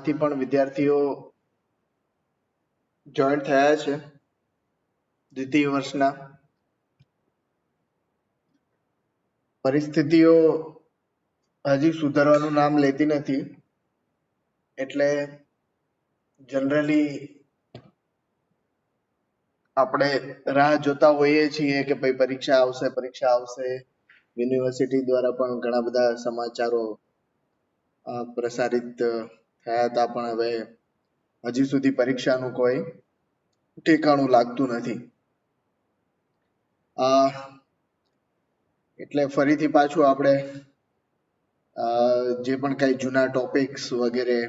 માંથી પણ વિદ્યાર્થીઓ જોઈન થયા છે દ્વિતીય વર્ષના. પરિસ્થિતિઓ હજી સુધારવાનું નામ લેતી નથી, એટલે જનરલી આપણે રાહ જોતા હોઈએ છીએ કે ભાઈ પરીક્ષા આવશે. યુનિવર્સિટી દ્વારા પણ ઘણા બધા સમાચારો પ્રસારિત થયા હતા, પણ હવે હજી સુધી પરીક્ષાનું કોઈ ઠેકાણું લાગતું નથી. એટલે ફરીથી પાછું આપણે જે પણ કઈ જૂના ટોપિક્સ વગેરે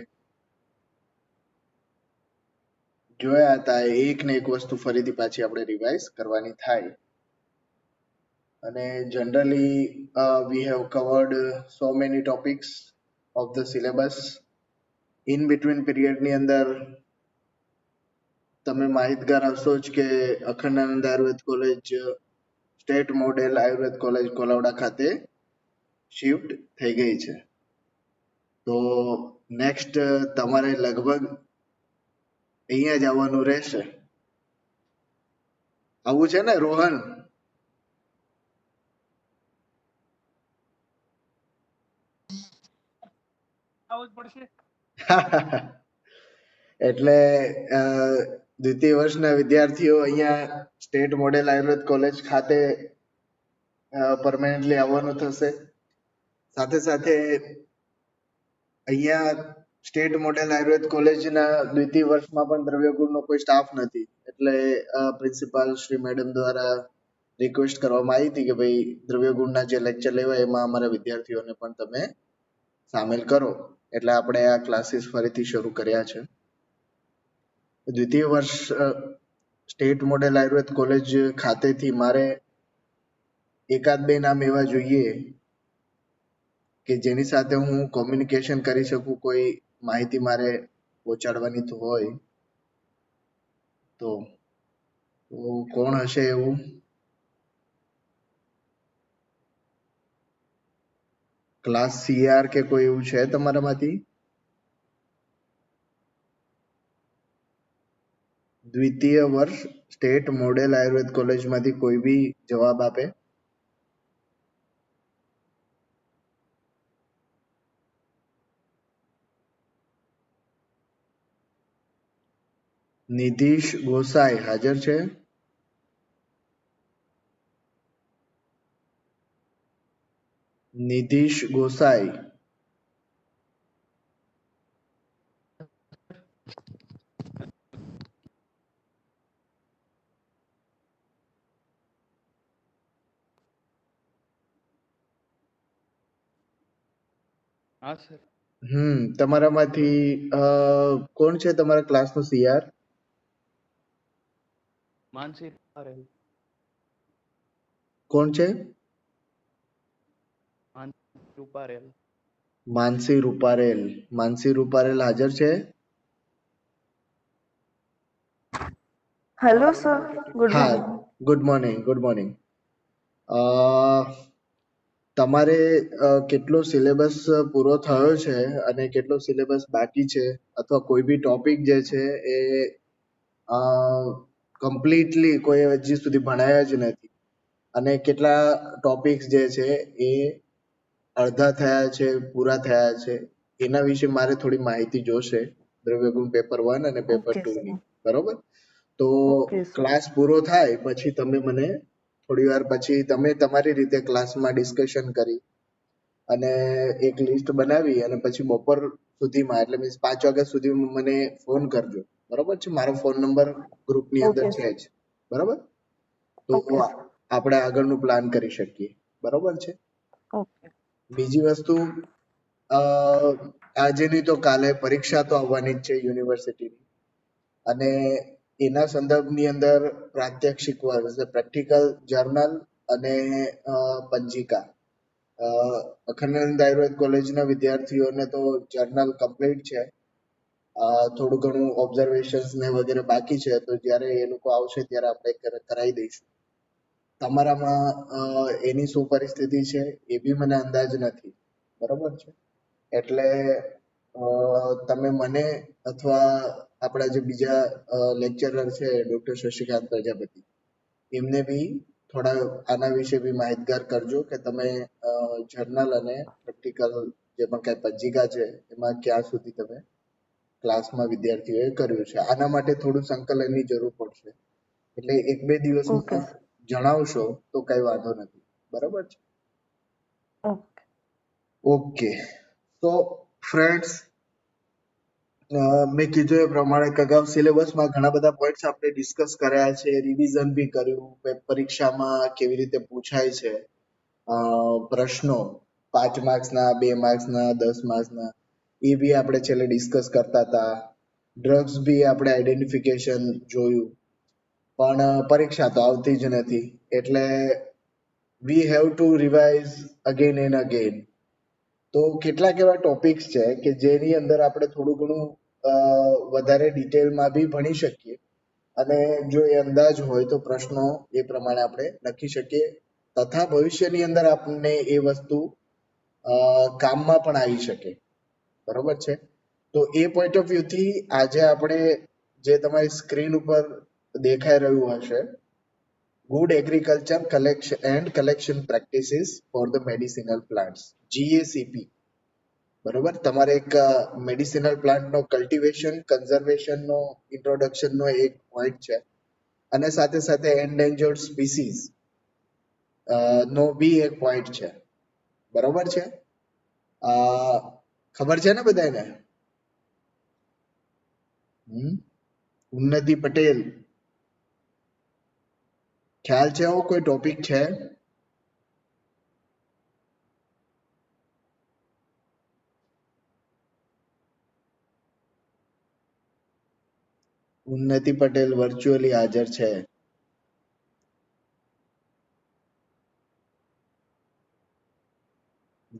જોયા હતા એક ને એક વસ્તુ ફરીથી પાછી આપણે રિવાઇઝ કરવાની થાય. અને generally we have covered so many topics of the syllabus. In between period ની અંદર તમે માહિતગાર હશો જ કે Akhandanand Ayurved college state model Ayurved college Kolavada ખાતે શિફ્ટ થઈ ગઈ છે. તો નેક્સ્ટ તમારે લગભગ અહીંયા જ આવવાનું રહેશે. આવું છે ને રોહન? એટલે દ્વિતીય વર્ષના વિદ્યાર્થીઓ અહીંયા સ્ટેટ મોડેલ આયુર્વેદ કોલેજ ખાતે પરમેનન્ટલી આવવાનું થશે. સાથે સાથે અહીંયા સ્ટેટ મોડેલ આયુર્વેદ કોલેજના દ્વિતીય વર્ષમાં પણ દ્રવ્યગુણનો કોઈ સ્ટાફ નથી, એટલે પ્રિન્સિપાલ શ્રી મેડમ દ્વારા રિક્વેસ્ટ કરવામાં આવી હતી કે ભાઈ દ્રવ્યગુણના જે લેક્ચર લેવાય એમાં અમારા વિદ્યાર્થીઓને પણ તમે સામેલ કરો, એટલે આપણે આ ક્લાસીસ ફરીથી શરૂ કર્યા છે. દ્વિતીય વર્ષ સ્ટેટ મોડેલ આયુર્વેદ કોલેજ ખાતેથી મારે એકાદ બે નામ એવા જોઈએ કે જેની સાથે હું કોમ્યુનિકેશન કરી શકું, કોઈ માહિતી મારે પહોંચાડવાની હોય તો કોણ હશે એવું? ક્લાસ સીઆર કે કોઈ એવું છે તમારામાંથી? દ્વિતીય વર્ષ સ્ટેટ મોડેલ આયુર્વેદ કોલેજમાંથી કોઈ બી જવાબ આપે? નિધિશ ગોસાઈ હાજર છે? નિધિશ ગોસાઈ. હા સર. તમારામાંથી કોણ છે તમારા ક્લાસનો સીઆર? માનસી રૂપારેલ. કોણ છે? રૂપારેલ. માનસી રૂપારેલ. માનસી રૂપારેલ હાજર છે? Hello sir, good morning. Good morning. Good morning. તમારે કેટલો સિલેબસ પૂરો થયો છે અને કેટલો સિલેબસ બાકી છે, અથવા કોઈ બી ટોપિક જે છે એ કમ્પ્લીટલી કોઈ હજી સુધી ભણાયા જ નથી, અને કેટલા ટોપિક્સ જે છે એ અડધા થયા છે, પૂરા થયા છે, એના વિશે મારે થોડી માહિતી જોશે દ્રવ્યગુણ પેપર 1 અને પેપર 2 ની. બરોબર? તો ક્લાસ પૂરો થાય પછી તમે મને થોડી વાર પછી તમે તમારી રીતે ક્લાસમાં ડિસ્કશન કરી અને એક લિસ્ટ બનાવી અને પછી બપોર સુધીમાં, એટલે મીન્સ 5 વાગ્યા સુધી મને ફોન કરજો. બરોબર છે? મારો ફોન નંબર ગ્રુપની અંદર છે જ. બરોબર? તો આપણે આગળનું પ્લાન કરી શકીએ. બરોબર છે? બીજી વસ્તુ, આજે નહીં તો કાલે પરીક્ષા તો આવવાની જ છે યુનિવર્સિટીની, અને એના સંદર્ભની અંદર પ્રાત્યક્ષિક વર્ગ, પ્રેક્ટિકલ, જર્નલ અને પંજિકા. અખંડાનંદ આયુર્વેદ કોલેજના વિદ્યાર્થીઓને તો જર્નલ કમ્પ્લીટ છે, થોડું ઘણું ઓબ્ઝર્વેશન્સ ને વગેરે બાકી છે, તો જ્યારે એ લોકો આવશે ત્યારે આપણે કરાવી દઈશું. તમારામાં એની શું પરિસ્થિતિ છે એ બી મને અંદાજ નથી. બરોબર છે? એટલે તમે મને અથવા આપણા જે બીજા લેક્ચરર છે ડોક્ટર શશિકાંત પ્રજાપતિ એમને બી થોડા આના વિશે બી માહિતગાર કરજો કે તમે જર્નલ અને પ્રેક્ટિકલ જે પણ કઈ પંજિકા છે એમાં ક્યાં સુધી તમે ક્લાસમાં વિદ્યાર્થીઓએ કર્યું છે. આના માટે થોડું સંકલનની જરૂર પડશે એટલે 1-2 ઓકે દિવસમાં સર. જણાવશો તો કઈ વાંધો નથી. બરાબર છે? ઓકે. ઓકે. તો ફ્રેન્ડ્સ, મેં કીધું એ પ્રમાણે કે અગાઉ સિલેબસમાં ઘણા બધા પોઈન્ટ્સ આપણે ડિસ્કસ કર્યા છે, રિવિઝન બી કર્યું, પરીક્ષામાં કેવી રીતે પૂછાય છે પ્રશ્નો, 5 માર્ક્સના, 2 માર્ક્સના, 10 માર્ક્સના, એ બી આપણે છેલ્લે ડિસ્કસ કરતા હતા. ડ્રગ્સ બી આપણે આઈડેન્ટિફિકેશન જોયું, પણ પરીક્ષા તો આવતી જ નથી એટલે we have to revise again and again. તો કેટલાક એવા ટોપિક્સ છે કે જેની અંદર આપણે થોડું ઘણું વધારે ડિટેલમાં બી ભણી શકીએ અને જો એ અંદાજ હોય તો પ્રશ્નો એ પ્રમાણે આપણે લખી શકીએ તથા ભવિષ્યની અંદર આપણને એ વસ્તુ કામમાં પણ આવી શકે. બરોબર છે? તો એ પોઈન્ટ ઓફ વ્યૂ થી આજે આપણે જે તમારી સ્ક્રીન ઉપર દેખાઈ રહ્યું હશે, good agriculture collection and collection practices for the medicinal plants, GACP. બરોબર, તમારે એક મેડિસિનલ પ્લાન્ટનો કલ્ટિવેશન કન્ઝર્વેશનનો ઇન્ટ્રોડક્શનનો એક પોઈન્ટ છે અને સાથે સાથે એન્ડેન્જર્ડ સ્પીસીસ નો બી એક પોઈન્ટ છે. બરોબર છે? ખબર છે ને બધાને? ઉન્નતિ પટેલ, ખ્યાલ છે એવો કોઈ ટોપિક છે? ઉન્નતિ પટેલ વર્ચ્યુઅલી હાજર છે.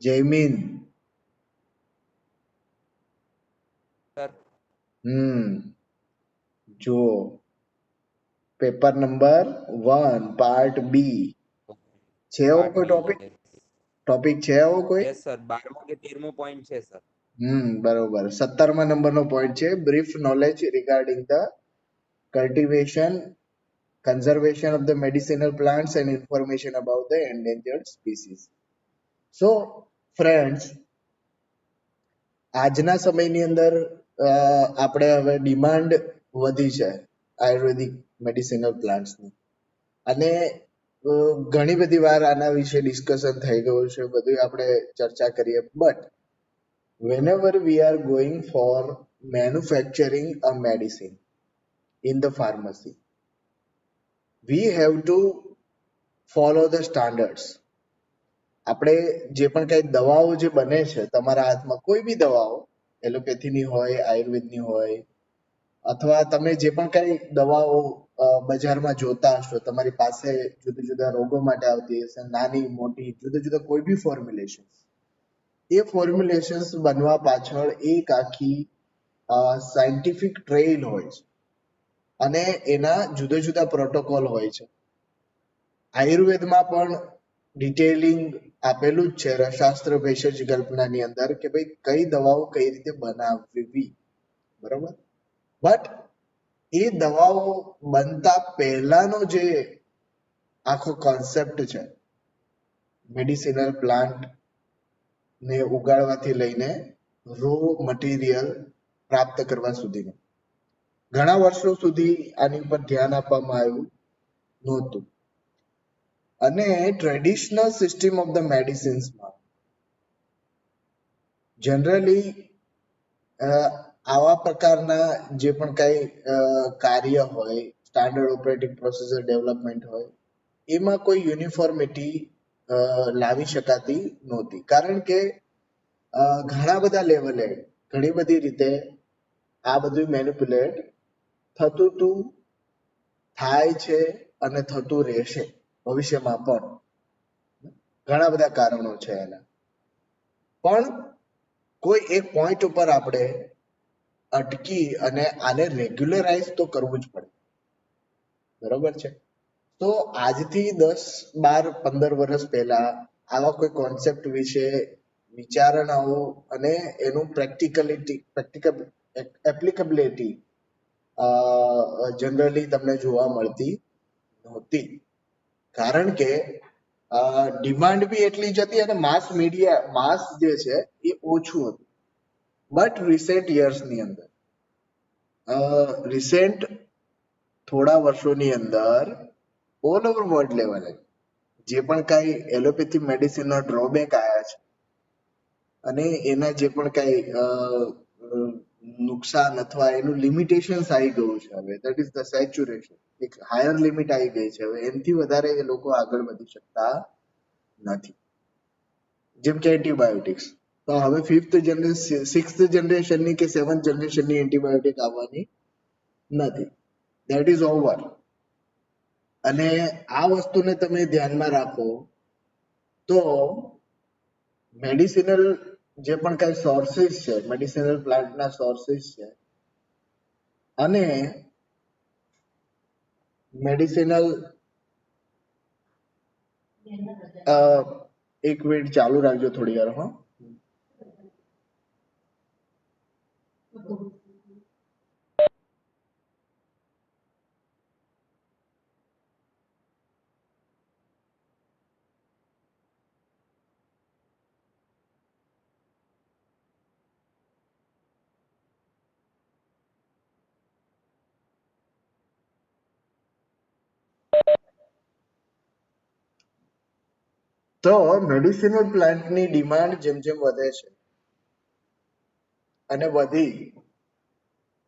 જયમીન, સર જુઓ પેપર નંબર 1 પાર્ટ બી છે એવો પાર્ટ કોઈ બી ટોપિક? ટોપિક છે એવો કોઈ? યસ સર 12મો કે 13મો પોઈન્ટ છે સર. બરોબર. 17મા નંબરનો પોઈન્ટ છે, brief knowledge regarding the cultivation conservation of the medicinal plants and information about the endangered species. So friends, આજના સમયની અંદર આપણે હવે ડિમાન્ડ વધી છે આયુર્વેદિક મેડિસિનલ પ્લાન્ટ્સની અને ઘણી બધી વાર આના વિશે ડિસ્કશન થઈ ગયું છે, બધું આપણે ચર્ચા કરીએ, but whenever we are going for manufacturing a medicine in the pharmacy, we have to follow the standards. આપણે જે પણ કઈ દવાઓ જે બને છે તમારા હાથમાં, કોઈ બી દવાઓ એલોપેથીની હોય, આયુર્વેદની હોય, અથવા તમે જે પણ કઈ દવાઓ બજારમાં જોતા હશો, તમારી પાસે જુદા જુદા રોગો માટે આવતી હશે, નાની મોટી જુદા જુદા કોઈ બી ફોર્મ્યુલેશન, એ ફોર્મ્યુલેશન્સ બનવા પાછળ એક આખી સાયન્ટિફિક ટ્રેઇલ હોય છે અને એના જુદા જુદા પ્રોટોકોલ હોય છે. આયુર્વેદમાં પણ ડિટેલિંગ આપેલું જ છે રસશાસ્ત્ર ભેષજ કલ્પનાની અંદર કે ભાઈ કઈ દવાઓ કઈ રીતે બનાવવી. બરોબર? બટ એ દવાઓ બનતા પહેલાનો જે આખો કોન્સેપ્ટ છે મેડિસિનલ પ્લાન્ટ ને ઉગાડવાથી લઈને રો મટીરિયલ પ્રાપ્ત કરવા સુધીનો, ઘણા વર્ષો સુધી આની પર ધ્યાન આપવામાં આવ્યું નહોતું અને ટ્રેડિશનલ સિસ્ટમ ઓફ ધ મેડિસિન્સમાં જનરલી આવા પ્રકારના જે પણ કઈ કાર્ય હોય, સ્ટાન્ડર્ડ ઓપરેટિંગ પ્રોસિજર ડેવલપમેન્ટ હોય, એમાં કોઈ યુનિફોર્મિટી લાવી શકાતી નહોતી, કારણ કે ઘણા બધા લેવલે ઘણી બધી રીતે આ બધું મેનિપ્યુલેટ થતું હતું, થાય છે અને થતું રહેશે ભવિષ્યમાં પણ. ઘણા બધા કારણો છે એના, પણ કોઈ એક પોઈન્ટ ઉપર આપણે અટકી અને આને રેગ્યુલરાઇઝ તો કરવું જ પડે. બરોબર છે? તો આજથી 10, 12, 15 વર્ષ પહેલા આવા કોઈ કોન્સેપ્ટ વિશે વિચારણાઓ અને એનું એપ્લિકેબિલિટી જનરલી તમને જોવા મળતી નહોતી, કારણ કે ડિમાન્ડ બી એટલી જ હતી અને માસ જે છે એ ઓછું હતું. બટ રિસેન્ટ યર્સની અંદર રિસેન્ટ થોડા વર્ષોની અંદર ઓલ ઓવર વર્લ્ડ લેવલે જે પણ કાંઈ એલોપેથી મેડિસિનનો ડ્રોબેક આવ્યા છે અને એના જે પણ કાંઈ નુકસાન અથવા એનું લિમિટેશન્સ આવી ગયું છે, હવે દેટ ઇઝ ધ સેચ્યુરેશન, એક હાયર લિમિટ આવી ગઈ છે, હવે એનાથી વધારે એ લોકો આગળ વધી શકતા નથી. જેમ કે એન્ટીબાયોટિક્સ, તો હવે સિક્સ્થ જનરેશનની કે સેવન્થ જનરેશનની એન્ટીબાયોટિક આવવાની નથી, દેટ ઇઝ ઓવર. અને આ વસ્તુને તમે ધ્યાનમાં રાખો તો મેડિસિનલ જે પણ કાંઈ સોર્સિસ છે, મેડિસિનલ પ્લાન્ટના સોર્સિસ છે અને મેડિસિનલ એક મિનિટ ચાલુ રાખજો થોડી વાર. હા, તો મેડિસિનલ પ્લાન્ટની ડિમાન્ડ જેમ જેમ વધે છે અને વધી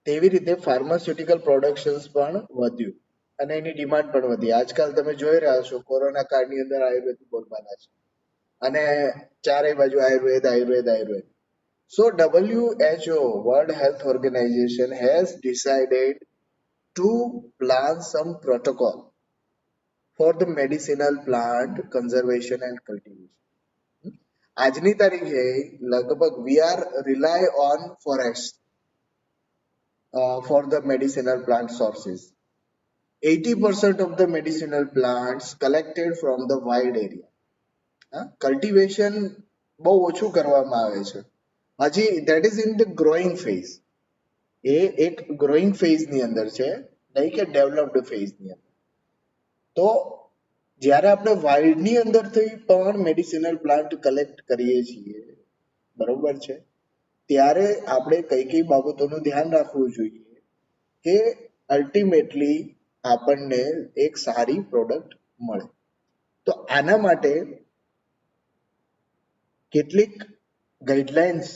તેવી રીતે ફાર્માસ્યુટિકલ પ્રોડક્શન્સ પણ વધ્યું અને એની ડિમાન્ડ પણ વધી. આજકાલ તમે જોઈ રહ્યા છો કોરોના કાળની અંદર આયુર્વેદ બોલવાના છે અને ચારેય બાજુ Ayurveda Ayurveda Ayurveda. So WHO, World Health Organization, has decided to plan some protocol for the medicinal plant conservation and cultivation. આજની તારીખે લગભગ we are rely on forest for the medicinal plant sources. 80% of the medicinal plants collected from the wild area. Cultivation બહુ ઓછું કરવામાં આવે છે હજી, that is in the growing phase. એ એક ગ્રોઈંગ ફેઝની અંદર છે, નહીં કે ડેવલપ્ડ ફેઝની અંદર. તો જ્યારે આપણે વાઇલ્ડની અંદરથી પણ મેડિસિનલ પ્લાન્ટ કલેક્ટ કરીએ છીએ, બરોબર છે, ત્યારે આપણે કઈ કઈ બાબતોનું ધ્યાન રાખવું જોઈએ કે અલ્ટિમેટલી આપણને એક સારી પ્રોડક્ટ મળે. તો આના માટે કેટલીક ગાઈડલાઇન્સ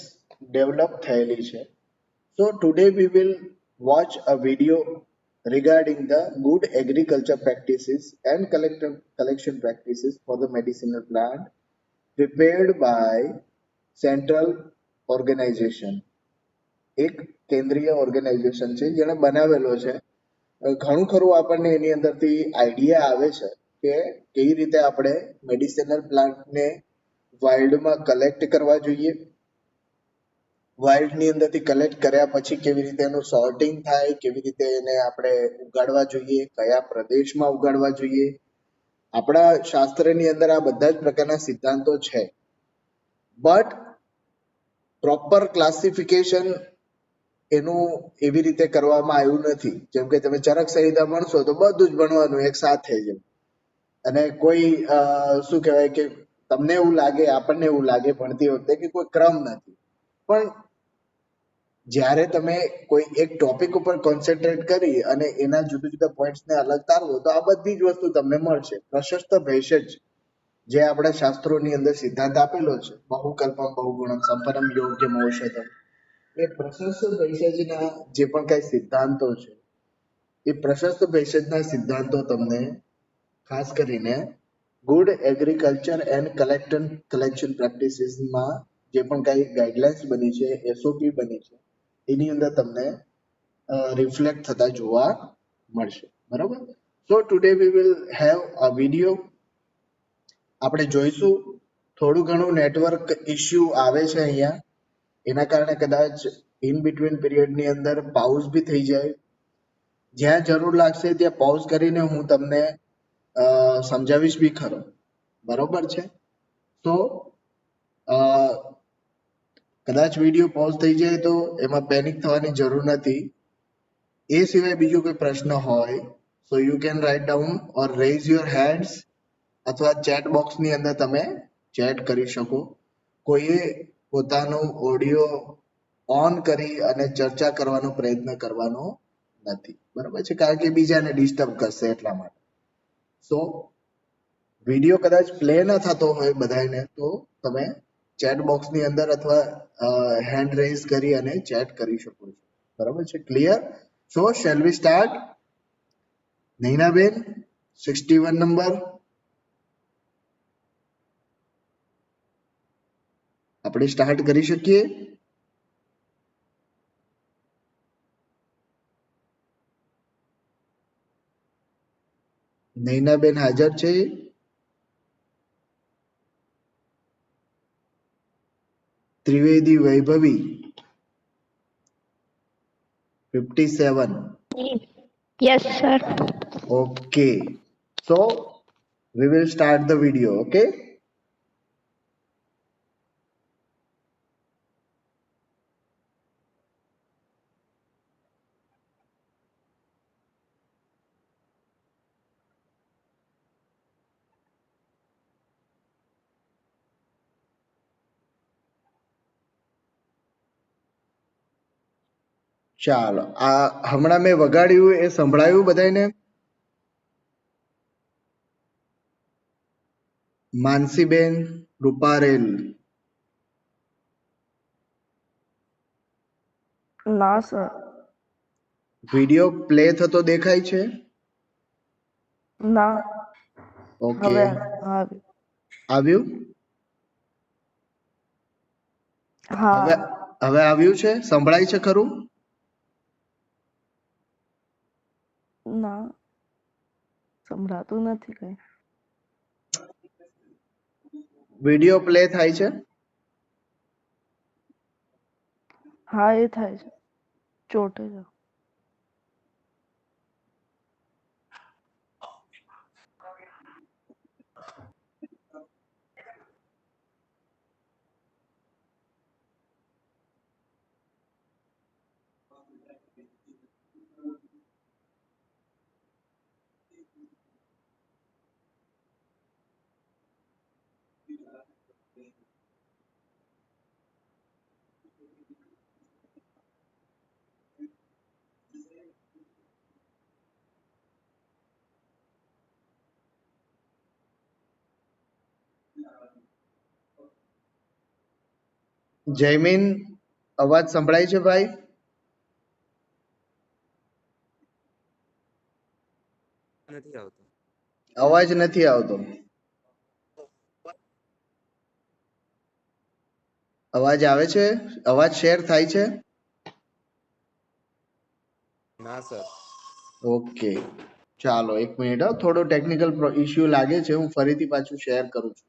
ડેવલપ થયેલી છે. So today we will watch a video regarding the good agriculture practices and collection practices for the medicinal plant prepared by central organization. એક કેન્દ્રીય ઓર્ગેનાઇઝેશન છે જેણે બનાવેલો છે. ઘણું ખરું આપણને એની અંદરથી આઈડિયા આવે છે કે કેવી રીતે આપણે મેડિસિનલ પ્લાન્ટને વાઇલ્ડમાં કલેક્ટ કરવા જોઈએ, વાઇલ્ડની અંદરથી કલેક્ટ કર્યા પછી કેવી રીતે એનું સોર્ટિંગ થાય, કેવી રીતે એને આપણે ઉગાડવા જોઈએ, કયા પ્રદેશમાં ઉગાડવા જોઈએ. આપણા શાસ્ત્રની અંદર આ બધા જ પ્રકારના સિદ્ધાંતો છે, બટ પ્રોપર ક્લાસિફિકેશન એનું એવી રીતે કરવામાં આવ્યું નથી. જેમ કે તમે ચરક સંહિતા ભણશો તો બધું જ ભણવાનું એક સાથે જ, અને કોઈ શું કહેવાય કે તમને એવું લાગે, આપણને એવું લાગે ભણતી વખતે કે કોઈ ક્રમ નથી, પણ જ્યારે તમે કોઈ એક ટોપિક ઉપર કોન્સન્ટ્રેટ કરી અને એના જુદા જુદા પોઈન્ટ્સને અલગ તારવો તો આ બધી જ વસ્તુ તમને મળશે. પ્રશસ્ત ભેષજ જે આપણા શાસ્ત્રોની અંદર સિદ્ધાંત આપેલો છે, બહુકલ્પમ બહુગુણમ સંપન્નમ યોગ્યમ ઔષધમ, એ પ્રશસ્ત ભેષજના જે પણ કાંઈ સિદ્ધાંતો છે એ પ્રશસ્ત ભેષજના સિદ્ધાંતો તમને ખાસ કરીને ગુડ એગ્રીકલ્ચર એન્ડ કલેક્શન પ્રેક્ટિસીસમાં જે પણ કાંઈ ગાઈડલાઇન્સ બની છે, એસઓપી બની છે, એની અંદર તમને રિફ્લેક્ટ થતા જોવા મળશે. બરાબર. So today we will have a video. આપણે જોઈશું થોડું ઘણું નેટવર્ક ઇશ્યુ આવે છે અહીંયા, એના કારણે કદાચ ઇન બિટવીન પીરિયડની અંદર પાઉઝ બી થઈ જાય. જ્યાં જરૂર લાગશે ત્યાં પાઉઝ કરીને હું તમને સમજાવીશ બી ખરો. બરોબર છે. તો કદાચ વિડીયો પોઝ થઈ જાય તો એમાં પેનિક થવાની જરૂર નથી. એ સિવાય બીજો કોઈ પ્રશ્ન હોય so you can write down or rays your hands અથવા ચેટ બોક્સની અંદર તમે ચેટ કરી શકો. કોઈએ પોતાનું ઓડિયો ઓન કરી અને ચર્ચા કરવાનો પ્રયત્ન કરવાનો નથી, બરાબર છે, કારણ કે બીજાને ડિસ્ટર્બ કરશે એટલા માટે. સો વિડીયો કદાચ પ્લે ન થતો હોય બધાને તો તમે ચેટ બોક્સની અંદર અથવા હેન્ડ રેઝ કરી અને ચેટ કરી શકો છો, બરાબર છે, clear? So shall we start? Nainaben 61 number આપણે સ્ટાર્ટ કરી શકીએ? નૈનાબેન હાજર છે? ત્રિવેદી વૈભવી 57. Yes, sir. Okay, so we will start the video. Okay, ચાલો આ હમણાં મેં વગાડ્યું એ સંભળાયું બધાને? માનસીબેન રૂપારેલ, ના સર. વિડિયો પ્લે થતો દેખાય છે? ના. ઓકે, હવે આવ્યું. આવ્યું? હવે હા. હવે આવ્યું છે? સંભળાય છે ખરું? ના, સંભળાતું નથી કઈ. વિડિયો પ્લે થાય છે? હા, એ થાય છે. ચોટે છે. જયમીન અવાજ સંભળાય છે ભાઈ? નથી આવતો. અવાજ નથી આવતો. અવાજ આવે છે? અવાજ શેર થાય છે? ના સર. ઓકે, ચાલો એક મિનિટ, થોડો ટેકનિકલ ઇશ્યુ લાગે છે, હું ફરીથી પાછું શેર કરું છું.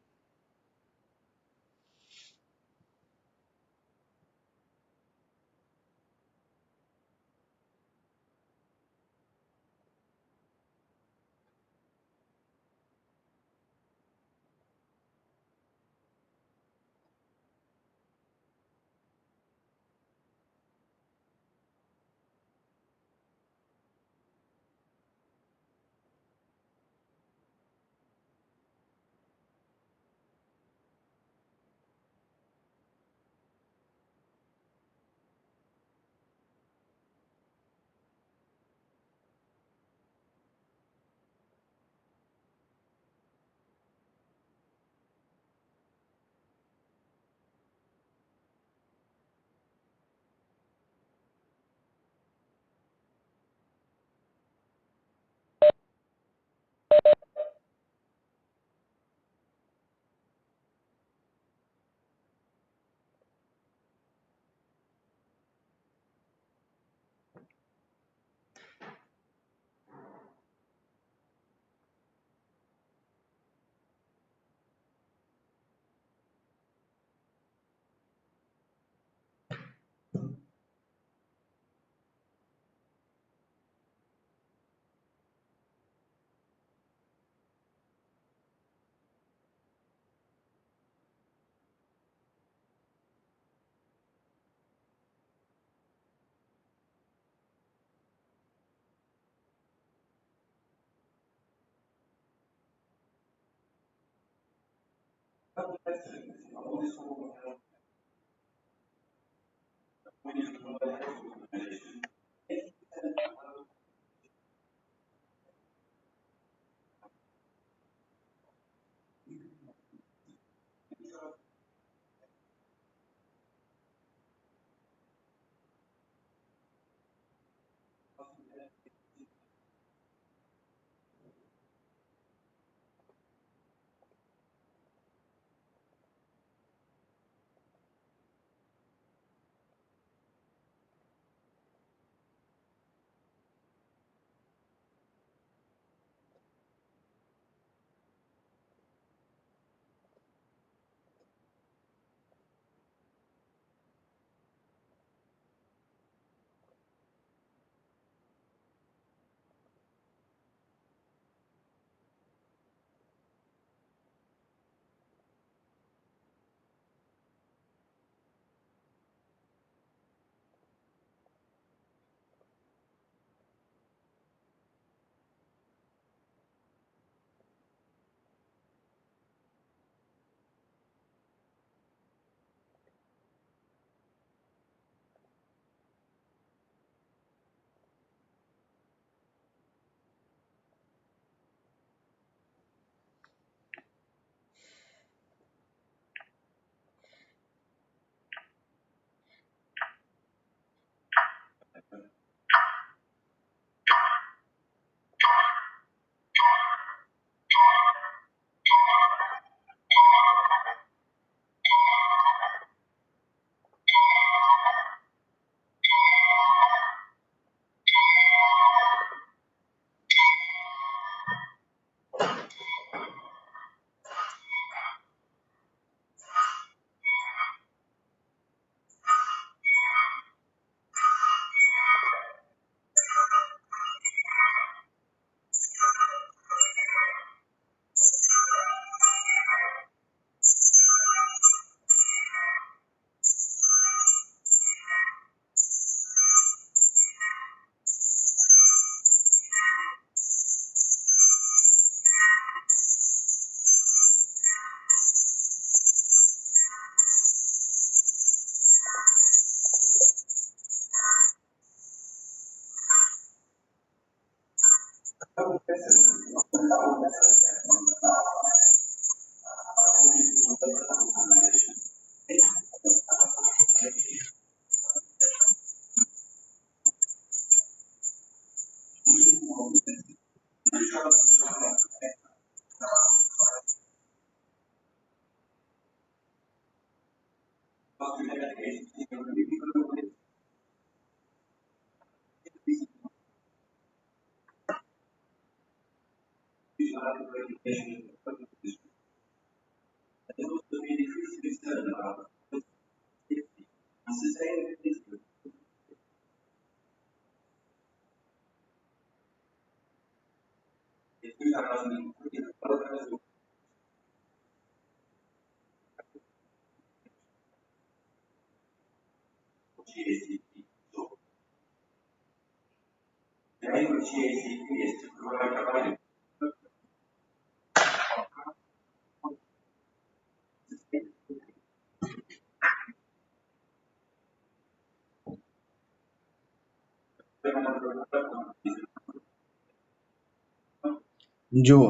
જુઓ,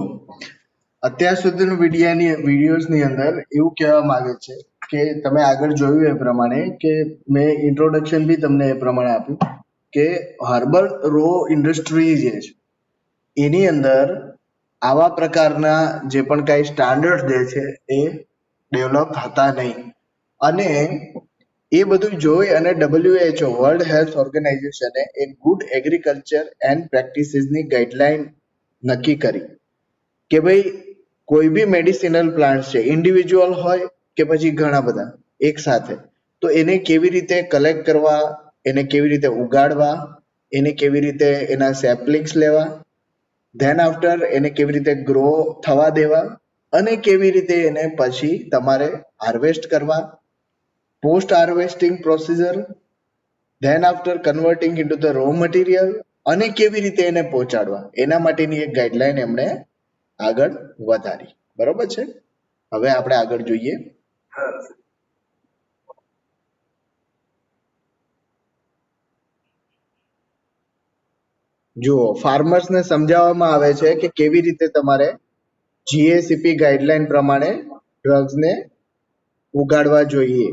અત્યાર સુધીનું વિડીયોઝની અંદર એવું કહેવા માંગે છે કે તમે આગળ જોયું એ પ્રમાણે કે મેં ઇન્ટ્રોડક્શન બી તમને એ પ્રમાણે આપ્યું કે હાર્બર રો ઇન્ડસ્ટ્રી જે છે એની અંદર આવા પ્રકારના જે પણ કાંઈ સ્ટાન્ડર્ડ જે છે એ ડેવલપ હતા નહીં અને એ બધું જોઈ અને WHO વર્લ્ડ હેલ્થ ઓર્ગેનાઇઝેશને એ ગુડ એગ્રીકલ્ચર એન્ડ પ્રેક્ટિસીસની ગાઈડલાઈન નક્કી કરી કે ભાઈ કોઈ બી મેડિસિનલ પ્લાન્ટ છે ઇન્ડિવિજ્યુઅલ હોય કે પછી ઘણા બધા એક સાથે તો એને કેવી રીતે કલેક્ટ કરવા, એને કેવી રીતે ઉગાડવા, એને કેવી રીતે એના સેપ્લિંગ્સ લેવા, ધેન આફ્ટર એને કેવી રીતે ગ્રો થવા દેવા અને કેવી રીતે એને પછી તમારે હાર્વેસ્ટ કરવા, post harvesting procedure, than after converting into the raw material અને કેવી રીતે એને પહોંચાડવા એના માટેની એક ગાઈડલાઈન એમણે આગળ વધારી. બરોબર છે? હવે આપણે આગળ જોઈએ. જુઓ, ફાર્મર્સને સમજાવવામાં આવે છે કે કેવી રીતે તમારે જીએસીપી ગાઈડલાઈન પ્રમાણે ડ્રગ્સને ઉગાડવા જોઈએ.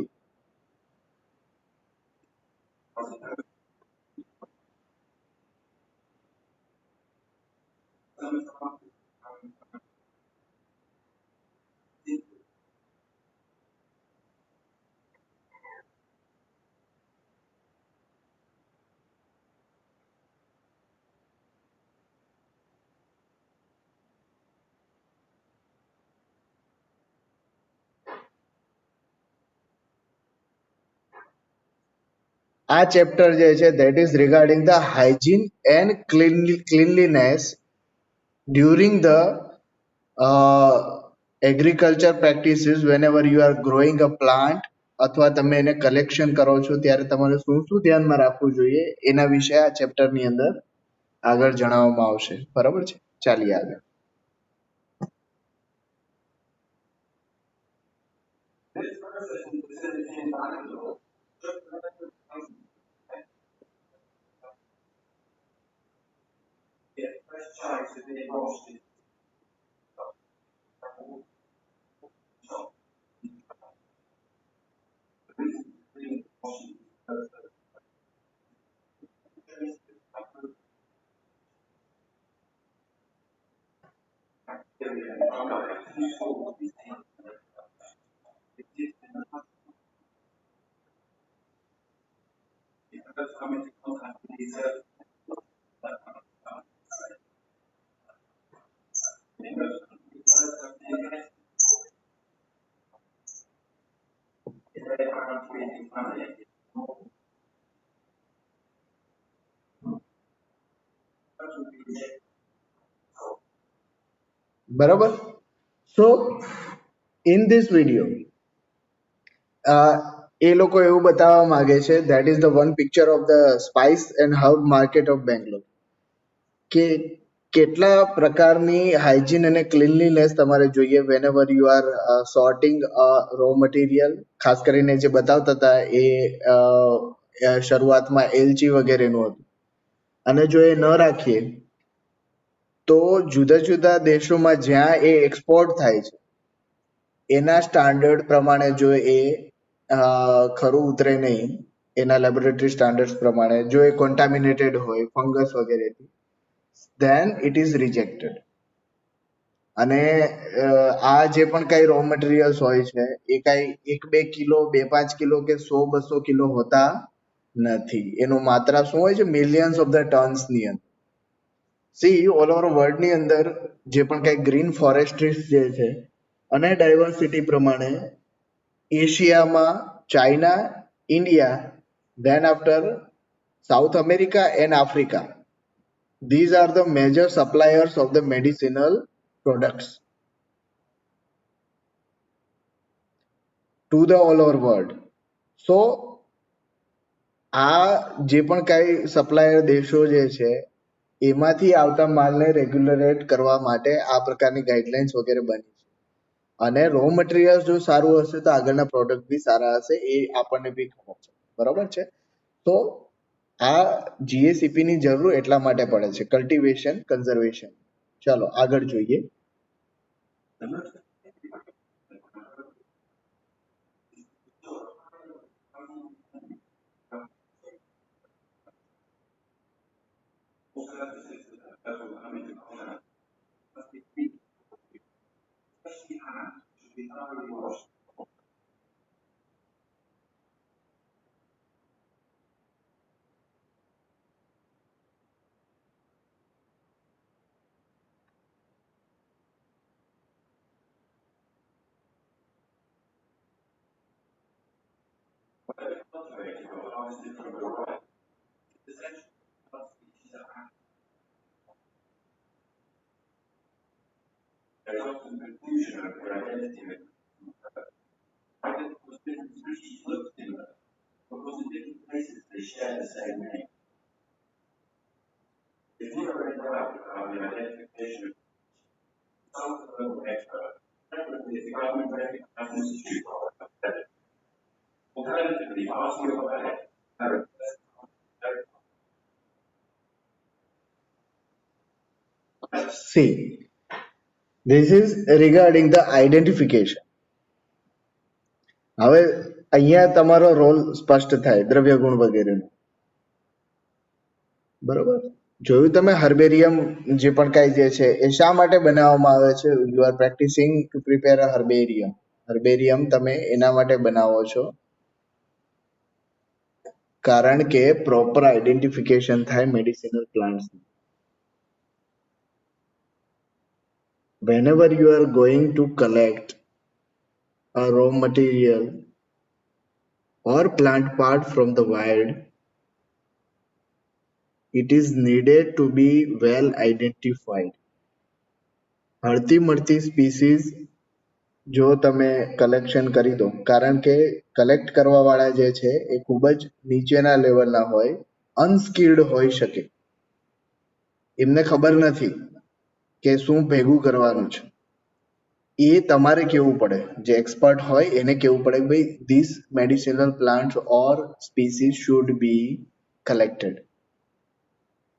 આ ચેપ્ટર જે છે that is regarding the hygiene and cleanliness during the agriculture practices whenever you are growing a plant અથવા તમે એને કલેક્શન કરો છો ત્યારે તમારે શું શું ધ્યાનમાં રાખવું જોઈએ એના વિશે આ ચેપ્ટરની અંદર આગળ જણાવવામાં આવશે. બરાબર છે, ચાલીએ આગળ. બરાબર. સો ઇન ધીસ વિડીયો એ લોકો એવું બતાવવા માંગે છે that is the one picture of the spice and herb market of Bangalore કે કેટલા પ્રકારની હાઇજીન અને ક્લીનલીનેસ તમારે જોઈએ whenever you are sorting raw material. ખાસ કરીને જે બતાવતા હતા એ શરૂઆતમાં એલચી વગેરેનું હતું અને જો એ ન રાખીએ તો જુદા જુદા દેશોમાં જ્યાં એ એક્સપોર્ટ થાય છે એના સ્ટાન્ડર્ડ પ્રમાણે જો એ ખરું ઉતરે નહીં, એના લેબોરેટરી સ્ટાન્ડર્ડ પ્રમાણે જો એ કોન્ટામિનેટેડ હોય ફંગસ વગેરેથી, then it is rejected. અને આ જે પણ કઈ રો મટીરિયલ્સ હોય છે એ કઈ 1-2 કિલો 2-5 કિલો કે 100-200 કિલો હોતા નથી. એનું માત્રા શું હોય છે? મિલિયન્સ ઓફ ધ ટન્સ ની અંદર. સી ઓલ ઓવર વર્લ્ડ ની અંદર જે પણ કઈ ગ્રીન ફોરેસ્ટ્રીઝ જે છે અને ડાયવર્સિટી પ્રમાણે એશિયામાં China, India, then after South America and Africa, these are the major suppliers of the medicinal products to the all over world. So આ જે પણ કઈ સપ્લાયર દેશો જે છે એમાંથી આવતા માલને રેગ્યુલેટ કરવા માટે આ પ્રકારની ગાઈડલાઇન્સ વગેરે બની છે. અને રો મટીરિયલ જો સારું હશે તો આગળના પ્રોડક્ટ બી સારા હશે, એ આપણને બી ખબર છે. બરોબર છે. તો આ જીએસીપી ની જરૂર એટલા માટે પડે છે, કલ્ટિવેશન કન્ઝર્વેશન. ચાલો આગળ જોઈએ. See, this is regarding the identification. હવે અહીંયા તમારો રોલ સ્પષ્ટ થાય દ્રવ્ય ગુણ વગેરેનો. બરોબર, જોયું તમે હર્બેરિયમ જે પણ કાંઈ જે છે એ શા માટે બનાવવામાં આવે છે? You are practising to prepare a herbarium. Herbarium તમે એના માટે બનાવો છો કારણ કે પ્રોપર આઈડેન્ટિફિકેશન થાય medicinal plants. whenever you are going to collect a raw material or plant part from the wild, it is needed to be well identified. હળતી મળતી species જો તમે કલેક્શન કરી દો, કારણ કે કલેક્ટ કરવા વાળા જે છે એ ખૂબ જ નીચેના લેવલના હોય, અનસ્કિલ્ડ હોઈ શકે, એમને ખબર નથી કે શું ભેગું કરવાનું છે. એ તમારે કેવું પડે, જે એક્સપર્ટ હોય એને કેવું પડે કે ભાઈ this medicinal plant or species should be collected.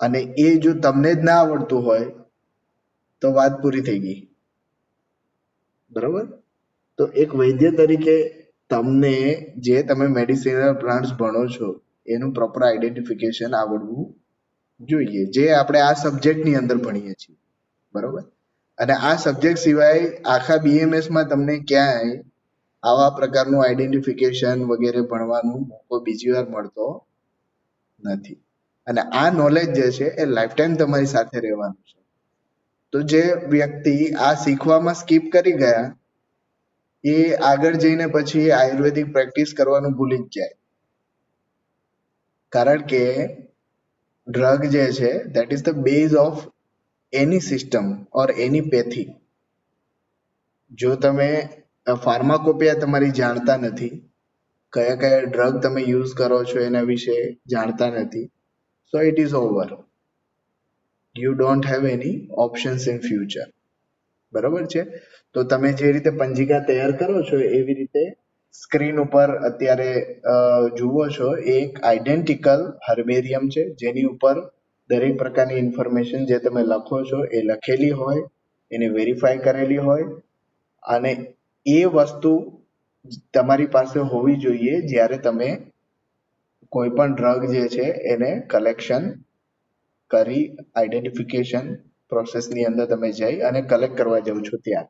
અને એ જો તમને જ ના આવડતું હોય તો વાત પૂરી થઈ ગઈ. બરોબર, તો એક વૈદ્ય તરીકે તમને જે તમે મેડિસિનલ પ્લાન્ટ્સ ભણો છો એનું પ્રોપર આઈડેન્ટિફિકેશન આવડવું જોઈએ, જે આપણે આ સબ્જેક્ટની અંદર ભણીએ છીએ. બરોબર, અને આ સબ્જેક્ટ સિવાય આખા બીએમએસ માં તમને ક્યાંય આવા પ્રકારનું આઈડેન્ટિફિકેશન વગેરે ભણવાનો મોકો બીજી વાર મળતો નથી. અને આ નોલેજ જે છે એ લાઈફ ટાઈમ તમારી સાથે રહેવાનું છે. તો જે વ્યક્તિ આ શીખવામાં સ્કીપ કરી ગયા એ આગળ જઈને પછી આયુર્વેદિક પ્રેક્ટિસ કરવાનું ભૂલી જ જાય, કારણ કે ડ્રગ જે છે that is the base of any system or any pathy. જો તમે ફાર્માકોપિયા તમારી જાણતા નથી, કયા કયા ડ્રગ તમે યુઝ કરો છો એના વિશે જાણતા નથી, so it is over. You don't have any options in future. બરોબર છે, તો તમે જે રીતે પંજિકા તૈયાર કરો છો એવી રીતે સ્ક્રીન ઉપર અત્યારે જુઓ છો એ એક આઈડેન્ટિકલ હર્બેરિયમ છે, જેની ઉપર દરેક પ્રકારની ઇન્ફોર્મેશન જે તમે લખો છો એ લખેલી હોય, એને વેરીફાઈ કરેલી હોય, અને એ વસ્તુ તમારી પાસે હોવી જોઈએ જ્યારે તમે કોઈ પણ ડ્રગ જે છે એને કલેક્શન કરી આઈડેન્ટિફિકેશન પ્રોસેસની અંદર તમે જઈ અને કલેક્ટ કરવા જાવ છો ત્યાં.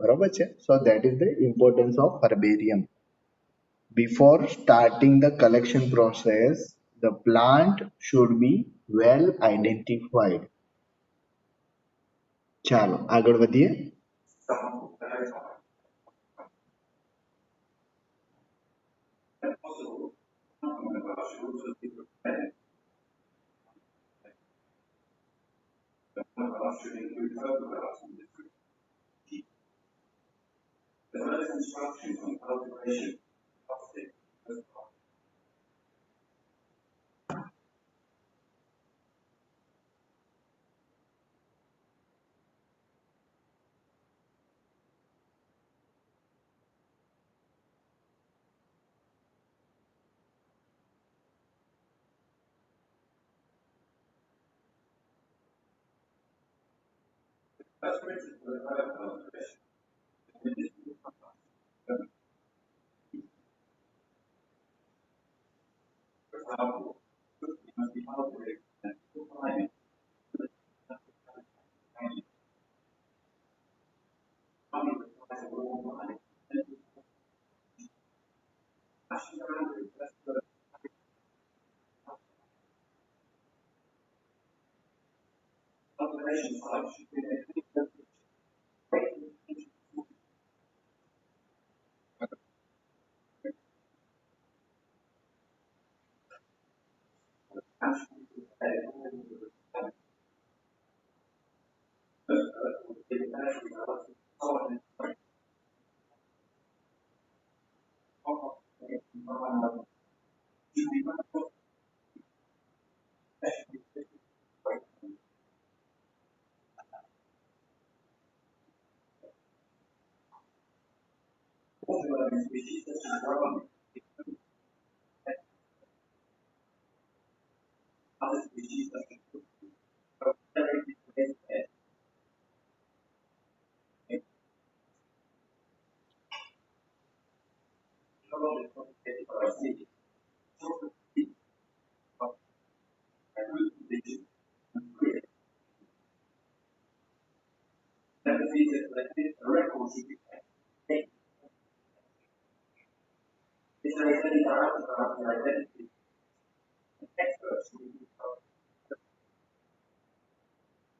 બરોબર છે, so that is the importance of herbarium. Before starting the collection process the plant should be well identified. ચાલો આગળ વધીએ.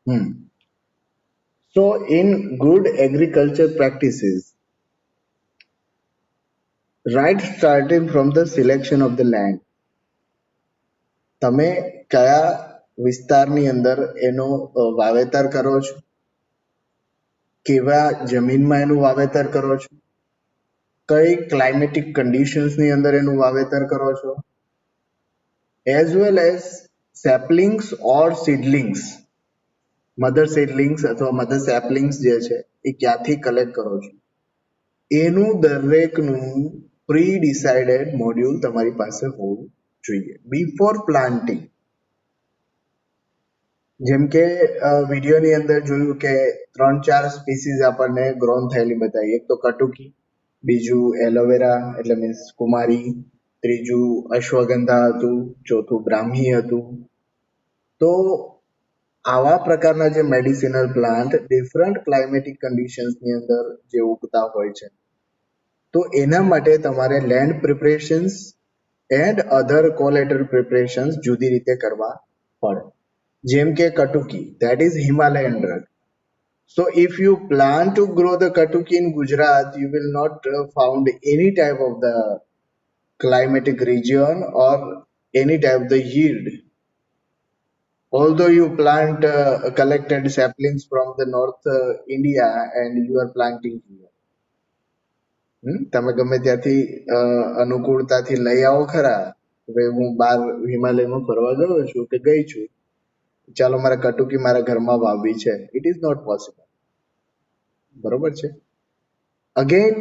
Hmm. So, in good agriculture practices, right starting from the selection of the land, તમે કયા વિસ્તારની અંદર એનો વાવેતર કરો છો, કેવા જમીનમાં એનું વાવેતર કરો છો, કઈ ક્લાઇમેટિક કન્ડિશન્સની અંદર એનું વાવેતર કરો છો, as well as saplings or seedlings, mother seedlings અથવા મધર saplings જે છે એ ક્યાંથી કલેક્ટ કરો છો, એનું દરેકનું પ્રી ડિસાઇડેડ મોડ્યુલ તમારી પાસે હોવું જોઈએ બિફોર પ્લાન્ટિંગ. જેમ કે વિડીયોની અંદર જોયું કે 3-4 સ્પીસીસ આપણને ગ્રોન થયેલી બતાવી. એક તો કટુકી, બીજું એલોવેરા એટલે મીન્સ કુમારી, ત્રીજું અશ્વગંધા હતું, ચોથું બ્રાહ્મી હતું. તો આવા પ્રકારના જે મેડિસિનલ પ્લાન્ટ ડિફરન્ટ ક્લાઇમેટિક કન્ડિશન્સની અંદર જે ઉગતા હોય છે, તો એના માટે તમારે land preparations and other collateral preparations જુદી રીતે કરવા પડે. જેમ કે કટુકી, that is Himalayan drug. So if you plan to grow the katuki in Gujarat, you will not found any type of the climatic region or any type of the yield. Although you plant collected saplings from the North India and you are planting here. તમે ગમે ત્યાંથી અનુકૂળતાથી લઈ આવો ખરા. હવે હું બહાર હિમાલયમાં ફરવા ગયો છું કે ગઈ છું, ચાલો મારે કટુકી મારા ઘરમાં વાવવી છે, ઇટ ઇઝ નોટ પોસિબલ. બરોબર છે. અગેન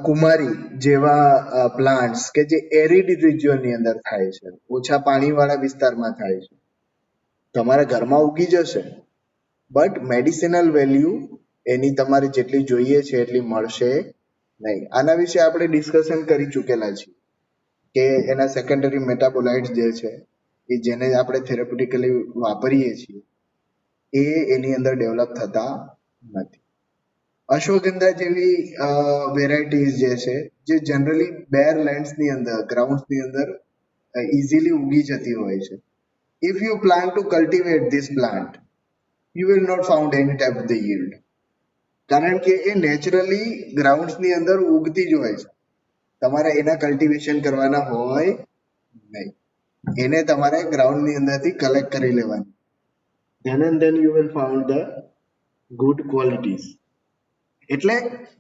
કુમારી જેવા પ્લાન્ટ્સ કે જે એરિડ રિજિયનની અંદર થાય છે, ઓછા પાણીવાળા વિસ્તારમાં થાય છે, તમારા ઘરમાં ઉગી જશે, બટ મેડિસિનલ વેલ્યુ એની તમારે જેટલી જોઈએ છે એટલી મળશે નહીં. આના વિશે આપણે ડિસ્કશન કરી ચૂકેલા છીએ કે એના સેકન્ડરી મેટાબોલાઇટ્સ જે છે એ જેને આપણે થેરાપ્યુટિકલી વાપરીએ છીએ એ એની અંદર ડેવલપ થતા નથી. અશ્વગંધા જેવી વેરાયટીઝ જે છે જે જનરલી બેર લેન્ડ્સની અંદર, ગ્રાઉન્ડ્સની અંદર ઇઝીલી ઉગી જતી હોય છે. If you plan to cultivate this plant, you will not found any type of the yield. કારણ કે એ નેચરલી ગ્રાઉન્ડ્સની અંદર ઉગતી જ હોય છે, તમારે એના કલ્ટિવેશન કરવાના હોય નહીં. એને તમારે ગ્રાઉન્ડની અંદરથી કલેક્ટ કરી લેવાની. then and then you will found the good qualities. એટલે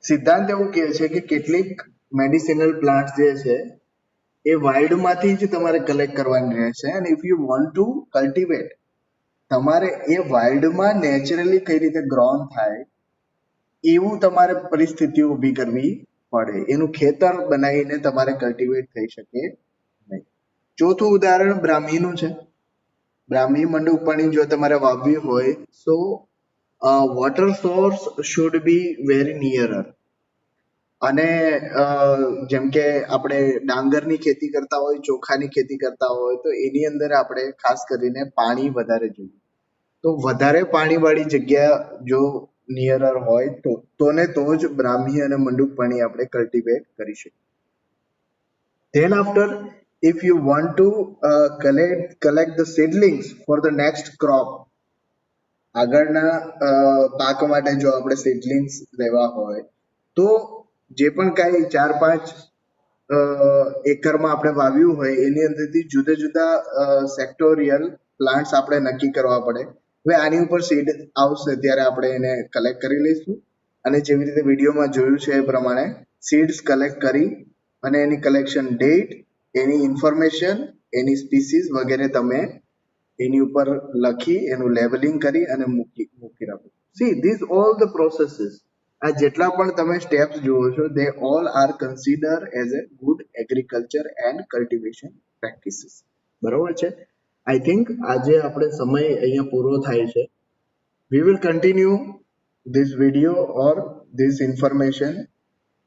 સિદ્ધાંત એવું કહે છે કે કેટલીક મેડિસિનલ પ્લાન્ટ્સ જે છે એ વાઇલ્ડમાંથી જ તમારે કલેક્ટ કરવાની રહેશે. and if you want to cultivate, તમારે એ વાઇલ્ડમાં નેચરલી કઈ રીતે ગ્રોન થાય એવું તમારે પરિસ્થિતિઓ ઊભી કરવી પડે. એનું ખેતર બનાવીને તમારે કલ્ટિવેટ થઈ શકે નહીં. ચોથું ઉદાહરણ બ્રાહ્મીનું છે. બ્રાહ્મી મંડુકપણી જો તમારે વાવવી હોય so water source should be very nearer. અને જેમ કે આપણે ડાંગરની ખેતી કરતા હોય, ચોખાની ખેતી કરતા હોય, તો એની અંદર આપણે ખાસ કરીને પાણી વધારે જોઈએ. તો વધારે પાણીવાળી જગ્યા જો નિયરર હોય તો જ બ્રાહ્મી અને મંડુકપણી આપણે કલ્ટિવેટ કરી શકીએ. Then after, if you want to collect the seedlings for the next crop, આગળના પાક માટે જો આપણે seedlings લેવા હોય તો જે પણ કાંઈ 4-5 એકરમાં આપણે વાવ્યું હોય એની અંદરથી જુદા જુદા સેક્ટોરિયલ પ્લાન્ટ્સ આપણે નક્કી કરવા પડે. હવે આની ઉપર સીડ આવશે ત્યારે આપણે એને કલેક્ટ કરી લઈશું, અને જેવી રીતે વિડીયોમાં જોયું છે એ પ્રમાણે સીડ્સ કલેક્ટ કરી અને એની કલેક્શન ડેટ, એની ઇન્ફોર્મેશન, એની સ્પીસીસ વગેરે તમે એની ઉપર લખી એનું લેબલિંગ કરી અને મૂકી રાખો. See this all the processes, આ જેટલા પણ તમે સ્ટેપ્સ જુઓ છો, they all are considered as a good agriculture and cultivation practices. બરોબર છે. આઈ થિંક આજે આપણે સમય અહીંયા પૂરો થાય છે. We will continue this video or this information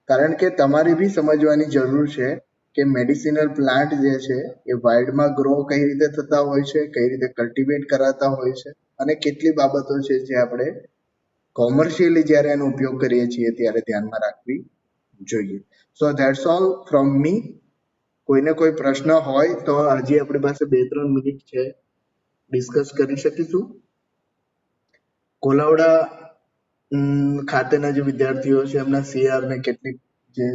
કારણ કે તમારે બી સમજવાની જરૂર છે કે મેડિસિનલ પ્લાન્ટ જે છે એ વાઇલ્ડમાં ગ્રો કઈ રીતે થતા હોય છે, કઈ રીતે કલ્ટિવેટ કરાતા હોય છે અને કેટલી બાબતો છે જે આપણે કોમર્શિયલી જ્યારે એનો ઉપયોગ કરીએ છીએ ત્યારે ધ્યાનમાં રાખવી જોઈએ. સો ધેટ્સ ઓલ ફ્રોમ મી. કોઈને કોઈ પ્રશ્ન હોય તો હજી આપણી પાસે 2-3 મિનિટ છે, ડિસ્કસ કરી શકીશું. કોલાવડા ખાતેના જે વિદ્યાર્થીઓ છે એમના CR ને કેટલીક જે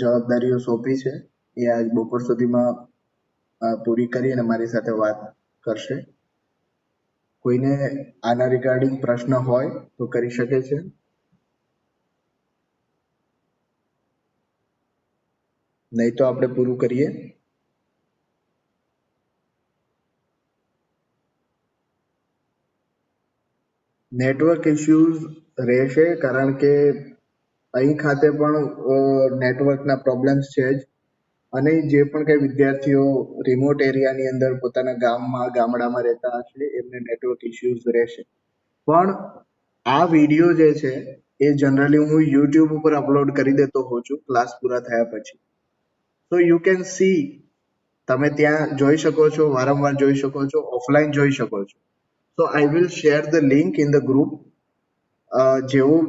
જવાબદારીઓ સોંપી છે એ આજ બપોર સુધીમાં પૂરી કરી અને મારી સાથે વાત કરશે. કોઈને આના રિગાર્ડિંગ પ્રશ્ન હોય તો કરી શકે છે. નહીં તો આપણે પૂરું કરીએ. નેટવર્ક ઇશ્યુઝ રહેશે કારણ કે અહીં ખાતે પણ નેટવર્કના પ્રોબ્લેમ્સ છે જ અને જે પણ કઈ વિદ્યાર્થીઓ રિમોટ એરિયાની અંદર પોતાના ગામમાં ગામડામાં રહેતા હશે એમને નેટવર્ક ઇશ્યુઝ રહેશે. પણ આ વિડીયો જે છે એ જનરલી હું YouTube ઉપર અપલોડ કરી દેતો હોઉં છું ક્લાસ પૂરા થયા પછી. સો યુ કેન સી, તમે ત્યાં જોઈ શકો છો, વારંવાર જોઈ શકો છો, ઓફલાઈન જોઈ શકો છો. So I will share the link in the group. જેવું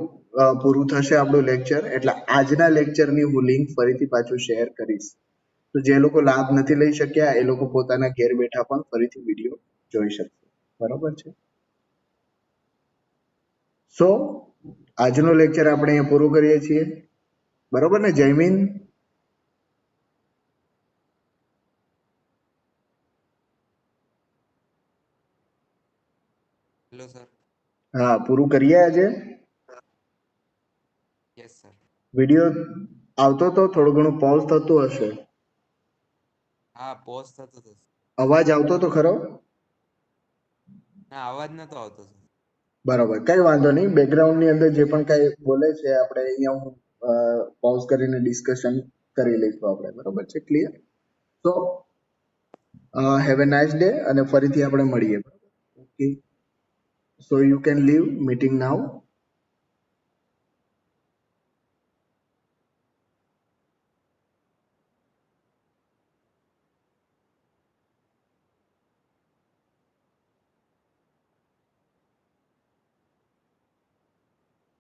પૂરું થશે આપણું લેક્ચર એટલે આજના લેક્ચરની હું લિંક ફરીથી પાછું શેર કરીશ. તો જે લોકો લાભ નથી લઈ શક્યા એ લોકો પોતાના ઘેર બેઠા પણ ફરીથી વિડીયો જોઈ શકશે. બરોબર છે. સો આજનો લેક્ચર આપણે અહીંયા પૂરું કરીએ છીએ. બરોબર ને જયમીન? Hello sir. હા, પૂરું કરીએ આજે. Yes sir. વિડીયો આવતો તો થોડું ઘણું પોઝ થતું હશે. હા, પોઝ થતો હતો. અવાજ આવતો તો ખરો? ના, અવાજ નતો આવતો સર. બરોબર, કઈ વાંધો નહીં. બેકગ્રાઉન્ડ ની અંદર જે પણ કઈ બોલે છે આપણે અહીંયા હું પોઝ કરીને ડિસ્કશન કરી લઈશું આપણે. બરોબર છે, ક્લિયર? તો હેવ એ નાઇસ ડે અને ફરીથી આપણે મળીએ. Okay, so you can live meeting now.